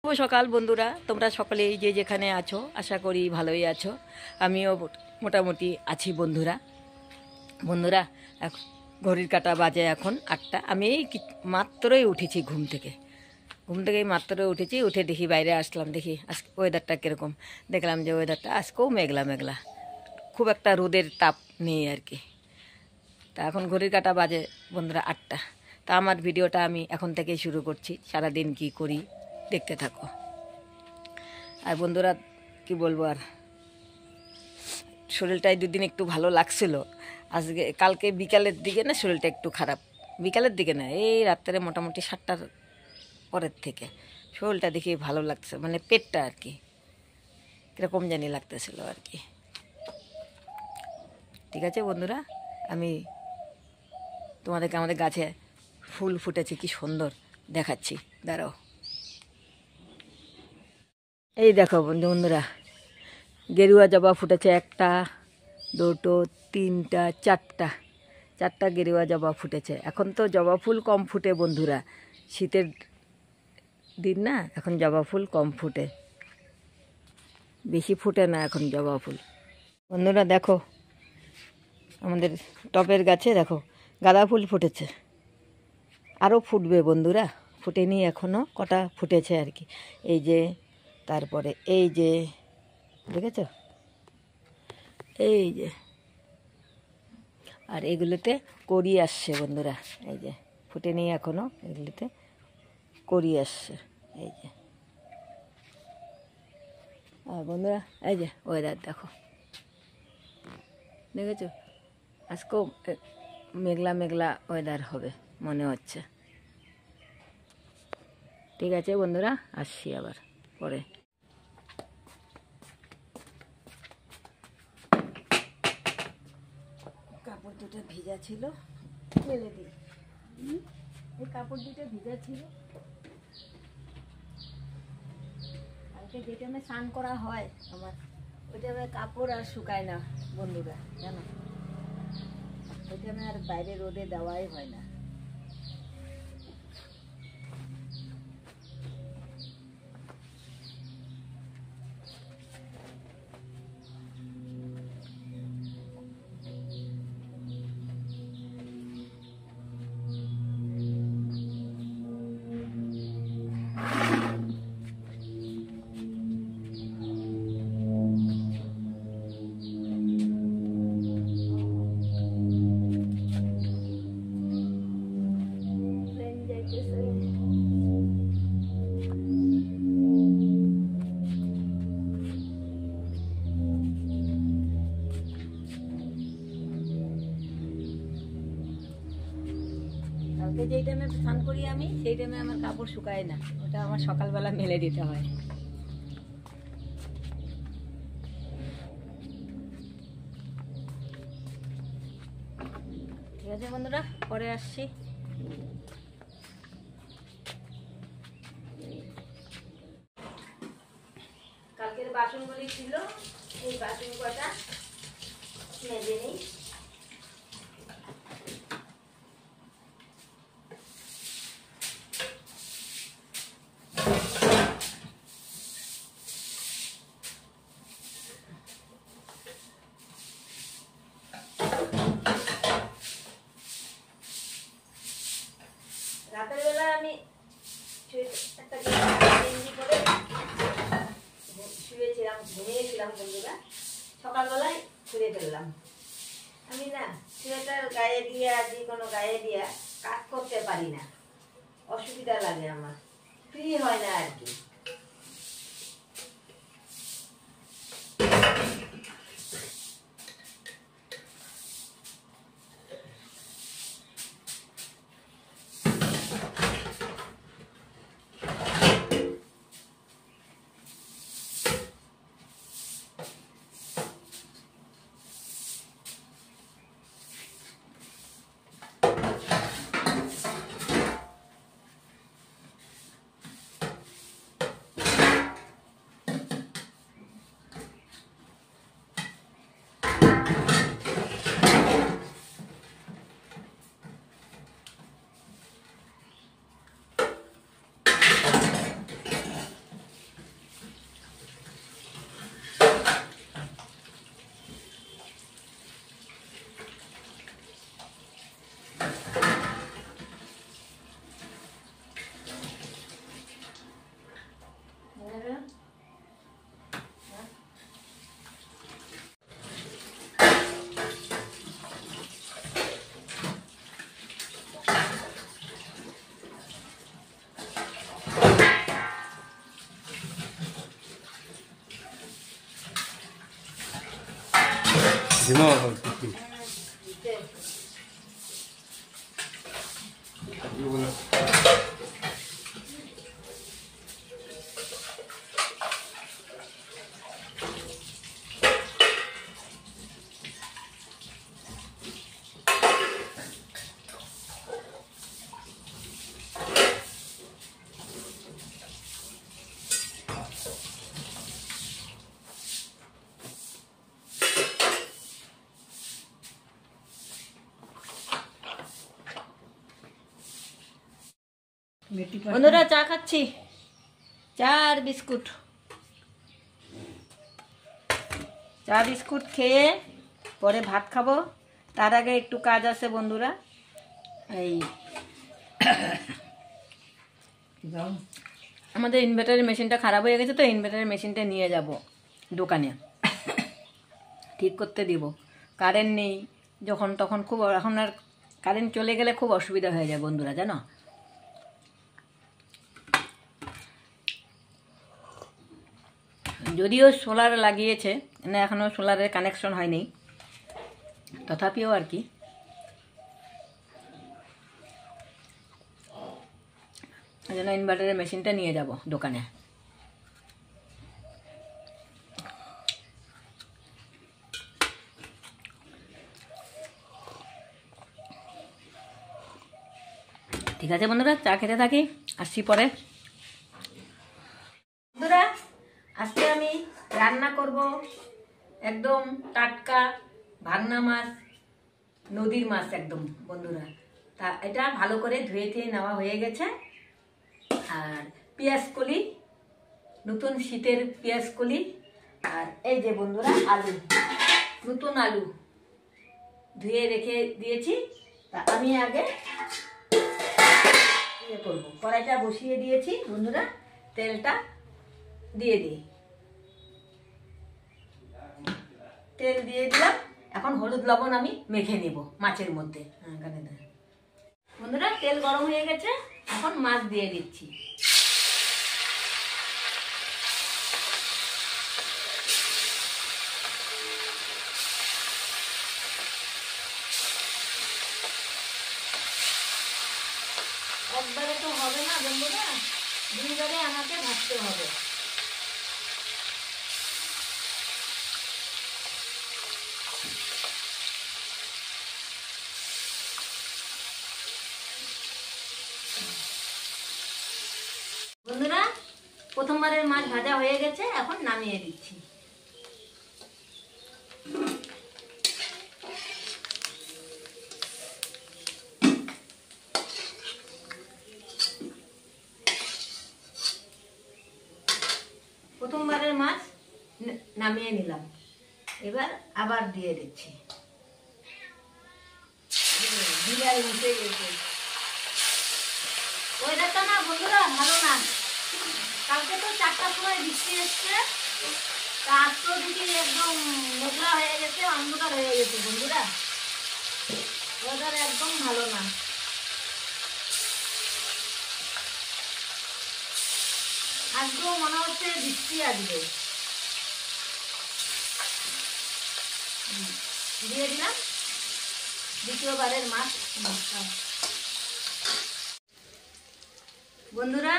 শুভ সকাল বন্ধুরা, তোমরা সকলেই যে যেখানে আছো আশা করি ভালোই আছো। আমিও মোটামুটি আছি বন্ধুরা। বন্ধুরা ঘড়ির কাঁটা বাজে এখন 8টা। আমি এই মাত্রই উঠেছি ঘুম থেকে মাত্রই উঠেছি। উঠে দেখি বাইরে আসলাম, দেখি আজকে ওয়েদারটা কীরকম। দেখলাম যে ওয়েদারটা আজকেও মেঘলা মেঘলা, খুব একটা রোদের তাপ নেই আর কি। তা এখন ঘড়ির কাঁটা বাজে বন্ধুরা 8টা। তা আমার ভিডিওটা আমি এখন থেকেই শুরু করছি। সারাদিন কি করি দেখতে থাকো। আর বন্ধুরা কি বলবো, আর শরীরটা এই দুদিন একটু ভালো লাগছিল। আজকে কালকে বিকালের দিকে না শরীরটা একটু খারাপ, বিকালের দিকে না, এই রাত্রে মোটামুটি 7টার পরের থেকে শরীরটা দেখি ভালো লাগছে, মানে পেটটা আর কি কীরকম জানি লাগতেছিল আর কি। ঠিক আছে বন্ধুরা, আমি তোমাদেরকে আমাদের গাছে ফুল ফুটেছে কি সুন্দর দেখাচ্ছি, দাঁড়াও। এই দেখো বন্ধুরা, গেরুয়া জবা ফুটেছে 1টা 2টো 3টা 4টা গেরুয়া জবা ফুটেছে। এখন তো জবা ফুল কম ফুটে বন্ধুরা, শীতের দিন না, এখন জবা ফুল কম ফুটে, বেশি ফুটে না এখন জবা ফুল। বন্ধুরা দেখো আমাদের টবের গাছে দেখো গাঁদা ফুল ফুটেছে, আরও ফুটবে বন্ধুরা, ফুটেনি এখনও, কটা ফুটেছে আর কি। এই যে, তারপরে এই যে দেখেছ, এই যে, আর এগুলোতে কড়ি আসছে বন্ধুরা, এই যে ফুটেনি এখনও, এগুলোতে কড়ি আসছে এই যে। আর বন্ধুরা এই যে ওয়েদার দেখো, দেখেছো আজকেও মেঘলা মেঘলা ওয়েদার হবে মনে হচ্ছে। ঠিক আছে বন্ধুরা, আসছি আবার পরে। কাপড় দুটো ভিজা ছিল, মেলে দিই। এই কাপড় দুটো ভিজা ছিল, কালকে যে টাইমে স্নান করা হয় আমার, ওই টাইমে কাপড় আর শুকায় না বন্ধুরা, জানো, ওই টাইমে আর বাইরে রোদে দেওয়াই হয় না। কালকে যেই টাইমে স্নান করি আমি, সেই টাইমে আমার কাপড় শুকায় না, ওটা আমার সকালবেলা মেলে দিতে হয়। ঠিক আছে বন্ধুরা, পরে আসছি। কালকের বাসনগুলি ছিল, এই বাসন কটা মেজে নিই। রাতের বেলা আমি একটা গেঞ্জি পরে শুয়েছিলাম, ঘুমিয়েছিলাম বন্ধুরা, সকালবেলায় ছুঁড়ে ফেললাম। আমি না সোয়েটার গায়ে দিয়ে, যে কোনো গায়ে দিয়ে কাজ করতে পারি না, অসুবিধা লাগে আমার, ফ্রি হয় না আর কি। বন্ধুরা চা খাচ্ছি, চা আর বিস্কুট। চা বিস্কুট খেয়ে পরে ভাত খাবো। তার আগে একটু কাজ আছে বন্ধুরা। এই আমাদের ইনভার্টারের মেশিনটা খারাপ হয়ে গেছে, তো ইনভার্টারের মেশিনটা নিয়ে যাব দোকানে, ঠিক করতে দিব। কারেন্ট নেই যখন তখন, খুব এখন আর কারেন্ট চলে গেলে খুব অসুবিধা হয়ে যায় বন্ধুরা, জানো। যদিও সোলার লাগিয়েছে না, এখনও সোলারের কানেকশন হয়নি, তথাপিও আর কি এই জন্য ইনভার্টারের মেশিনটা নিয়ে যাব দোকানে। ঠিক আছে বন্ধুরা, চা খেতে থাকি, আসছি পরে। বন্ধুরা আজকে আমি রান্না করব একদম টাটকা ভাগনা মাছ, নদীর মাছ একদম বন্ধুরা। তা এটা ভালো করে ধুয়ে টুয়ে নেওয়া হয়ে গেছে। আর পেঁয়াজ কলি, নতুন শীতের পেঁয়াজ কলি, আর এই যে বন্ধুরা আলু, নতুন আলু ধুয়ে রেখে দিয়েছি। তা আমি আগে ইয়ে করবো, কড়াইটা বসিয়ে দিয়েছি বন্ধুরা, তেলটা দিয়ে দিই, তেল দিয়ে দিলাম। এখন হলুদ লবণ আমি মেখে নিব মাছের মধ্যে। বন্ধুরা তেল গরম হয়ে গেছে, এখন মাছ দিয়ে দিচ্ছি। একবারে তো হবে না বন্ধুরা, দুইবারে আমাকে ভাজতে হবে। বন্ধুরা প্রথমবারের মাছ ভাজা হয়ে গেছে, এখন নামিয়ে দিচ্ছি। প্রথমবারের মাছ নামিয়ে নিলাম, এবার আবার দিয়ে দিচ্ছি। ওয়েদারটা না বন্ধুরা ভালো না, কালকে তো 4টার সময় বৃষ্টি এসছে, তা আজ তো দেখি একদম মেঘলা হয়ে গেছে, অন্ধকার হয়ে গেছে বন্ধুরা। ওয়েদার একদম ভালো না। আজকেও মনে হচ্ছে বৃষ্টি আসবে। দিয়ে দিলাম দ্বিতীয়বারের মাছ। বন্ধুরা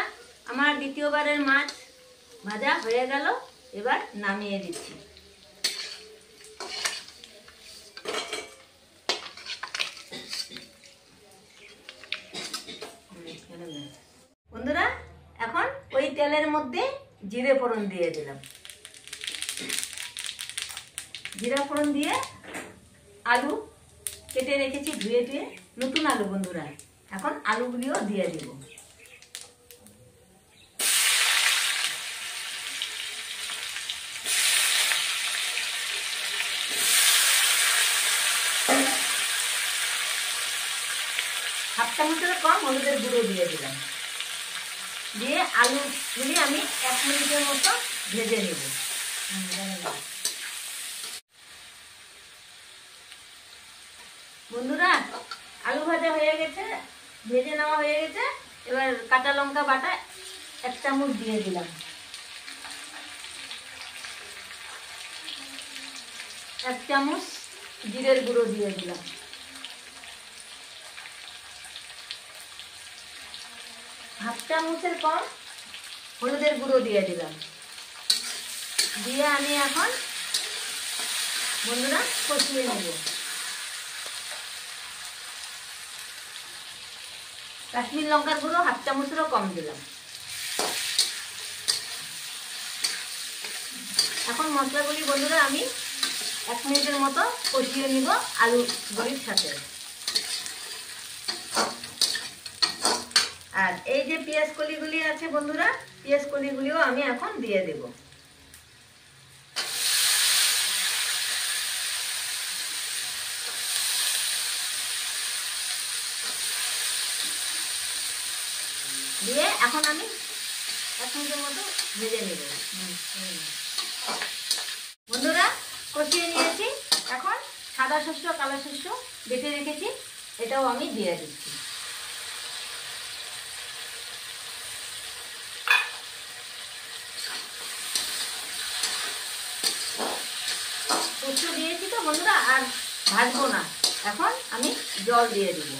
আমার দ্বিতীয়বারের মাছ ভাজা হয়ে গেল, এবার নামিয়ে দিচ্ছি। বন্ধুরা এখন ওই তেলের মধ্যে জিরে ফোড়ন দিয়ে দিলাম। জিরা ফোড়ন দিয়ে আলু কেটে রেখেছি ধুয়ে ধুয়ে, নতুন আলু বন্ধুরা, এখন আলুগুলিও দিয়ে দিব। হাফ চামচের কম হলুদের গুঁড়ো দিয়ে দিলাম, দিয়ে আলুগুলি আমি 1 মিনিটের মতো ভেজে নেব। বন্ধুরা আলু ভাজা হয়ে গেছে, ভেজে নেওয়া হয়ে গেছে। এবার কাঁচা লঙ্কা বাটা 1 চামচ দিয়ে দিলাম, 1 চামচ জিরের গুঁড়ো দিয়ে দিলাম, হাফ চামচের কম হলুদের গুঁড়ো দিয়ে দিলাম। দিয়ে আমি এখন বন্ধুরা কষিয়ে নেব। কাশ্মীর লঙ্কার গুঁড়ো হাফ চামচেরও কম দিলাম। এখন মশলাগুলি বন্ধুরা আমি 1 মিনিটের মতো কষিয়ে নিব আলু বড়ির সাথে। আর এই যে পেঁয়াজ কলিগুলি আছে বন্ধুরা, পেঁয়াজ কলিগুলিও আমি এখন দিয়ে দেব। দিয়ে এখন আমি 1 মিনিটের মতো ভেজে নেব। বন্ধুরা কষিয়ে নিয়েছি, এখন সাদা শস্য কালো শস্য বেটে রেখেছি, এটাও আমি দিয়ে দিচ্ছি। শস্য দিয়েছি তো বন্ধুরা, আর ভাজবো না, এখন আমি জল দিয়ে দিব।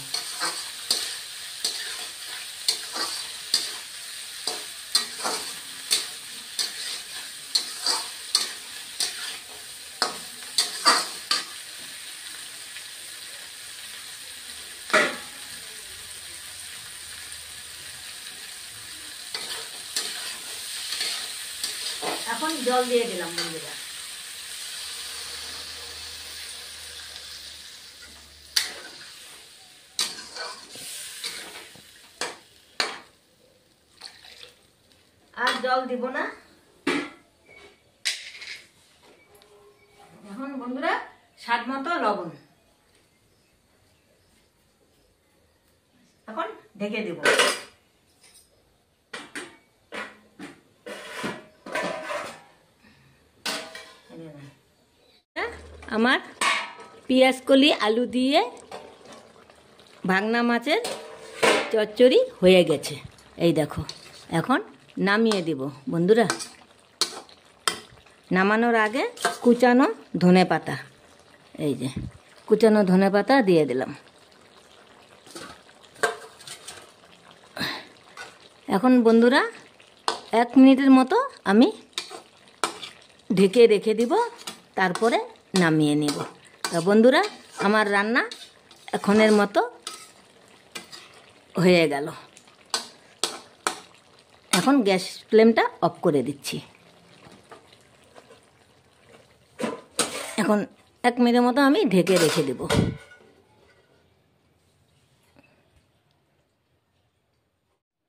এখন জল দিয়ে দিলাম বন্ধুরা। আর জল দিব না। এখন বন্ধুরা স্বাদ মতো লবণ, এখন ঢেকে দেব। আমার পেঁয়াজ কলি আলু দিয়ে ভাঙনা মাছের চচ্চড়ি হয়ে গেছে, এই দেখো। এখন নামিয়ে দেব বন্ধুরা। নামানোর আগে কুচানো ধনেপাতা, এই যে কুচানো ধনেপাতা দিয়ে দিলাম। এখন বন্ধুরা 1 মিনিটের মতো আমি ঢেকে রেখে দিব, তারপরে নামিয়ে নেব। তা বন্ধুরা আমার রান্না এখনের মতো হয়ে গেল। এখন গ্যাস ফ্লেমটা অফ করে দিচ্ছি। এখন 1 মিনিটের মতো আমি ঢেকে রেখে দেব।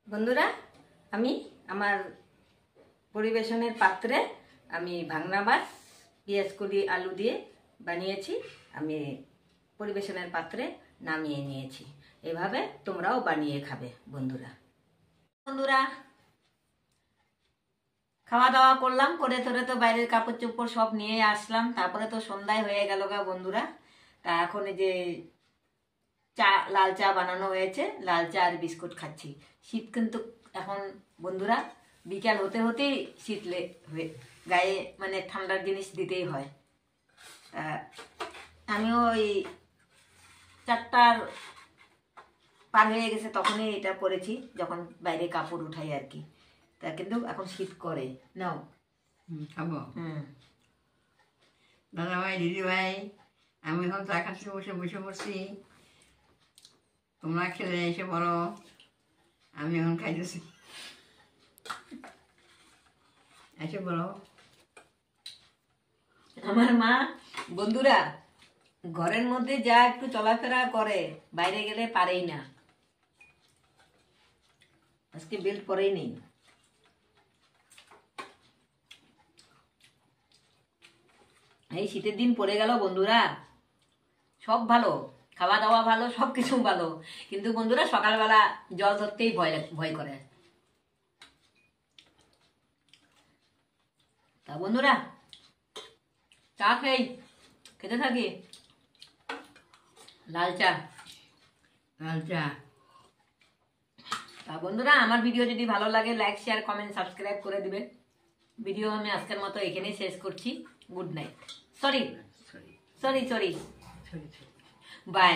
বন্ধুরা আমি আমার পরিবেশনের পাত্রে আমি ভাঙনা মাছ পেঁয়াজ কলি আলু দিয়ে বানিয়েছি, আমি পরিবেশনের পাত্রে নামিয়ে নিয়েছি। এভাবে তোমরাও বানিয়ে খাবে বন্ধুরা। বন্ধুরা খাওয়া দাওয়া করলাম, করে তোরে তো বাইরের কাপড় চোপড় সব নিয়ে আসলাম, তারপরে তো সন্ধ্যায় হয়ে গেল গা বন্ধুরা। তা এখন এই যে চা, লাল চা বানানো হয়েছে, লাল চা আর বিস্কুট খাচ্ছি। শীত কিন্তু এখন বন্ধুরা বিকাল হতে হতেই শীত গায়ে মানে ঠান্ডার জিনিস দিতেই হয়। আমিও ওই 4টার পার হয়ে গেছে তখনই এটা পরেছি, যখন বাইরে কাপড় উঠাই আর কি। তা কিন্তু এখন শীত করে নাও। খাবো। দাদা ভাই দিদি ভাই, আমি এখন চা খাচ্ছি, বসে বসে পড়ছি। তোমরা খেলে এসে বলো, আমি এখন খাইতেছি, এসে বলো। আমার মা বন্ধুরা ঘরের মধ্যে যা একটু চলাফেরা করে, বাইরে গেলে পারেই না। আজকে বেল্ট পরেই নেই। এই শীতের দিন পড়ে গেল বন্ধুরা, সব ভালো, খাওয়া দাওয়া ভালো, সব কিছু ভালো, কিন্তু বন্ধুরা সকালবেলা জল ধরতেই ভয় করে। তা বন্ধুরা চা খেতে থাকি, লাল চা। তা বন্ধুরা আমার ভিডিও যদি ভালো লাগে লাইক শেয়ার কমেন্ট সাবস্ক্রাইব করে দিবে। ভিডিও আমি আজকের মতো এখানেই শেষ করছি। Good night. সরি। বাই।